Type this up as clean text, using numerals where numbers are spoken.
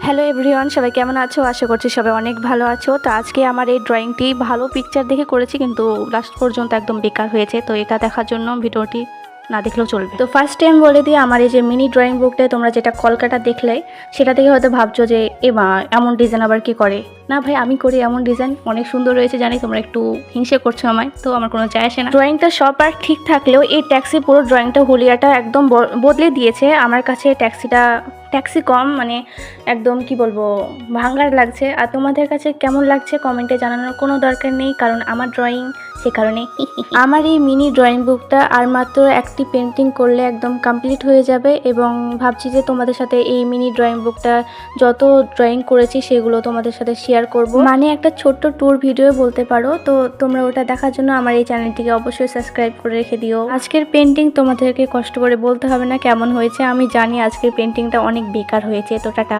Hello everyone, সবাই কেমন আছো? আশা করছি সবাই অনেক ভালো আছো। তো আজকে আমার এই ড্রয়িংটি ভালো পিকচার দেখে করেছি, কিন্তু লাস্ট পর্যন্ত একদম বেকার হয়েছে। তো এটা দেখার জন্য ভিডিওটি না দেখলেও চলবে। তো ফার্স্ট টাইম বলে দিই, আমার এই যে মিনি ড্রয়িং বুকটায় তোমরা যেটা কলকাটা দেখলে, সেটা দেখে হয়তো ভাবছো যে এমন ডিজাইন আবার কি করে। না ভাই, আমি করি এমন ডিজাইন, অনেক সুন্দর হয়েছে জানি। তোমরা একটু হিংসে করছো আমায়, তো আমার কোনো যায় আসে না। ড্রয়িংটা সব আর ঠিক থাকলেও এই ট্যাক্সি পুরো ড্রয়িংটা হুলিয়াটা একদম বদলে দিয়েছে। আমার কাছে ট্যাক্সি কম, মানে একদম কি বলবো, ভাঙ্গার লাগছে। আর তোমাদের কাছে কেমন লাগছে কমেন্টে জানানোর কোনো দরকার নেই, কারণ আমার ড্রয়িং সে কারণে। আমার এই মিনি ড্রয়িং বুকটা আর মাত্র একটি পেন্টিং করলে একদম কমপ্লিট হয়ে যাবে, এবং ভাবছি যে তোমাদের সাথে এই মিনি ড্রয়িং বুকটা যত ড্রয়িং করেছি সেগুলো তোমাদের সাথে শেয়ার করব, মানে একটা ছোট্ট ট্যুর ভিডিও বলতে পারো। তো তোমরা ওটা দেখার জন্য আমার এই চ্যানেলটিকে অবশ্যই সাবস্ক্রাইব করে রেখে দিও। আজকের পেন্টিং তোমাদেরকে কষ্ট করে বলতে হবে না কেমন হয়েছে, আমি জানি আজকের পেন্টিংটা অনেক বেকার হয়েছে। তো টাটা।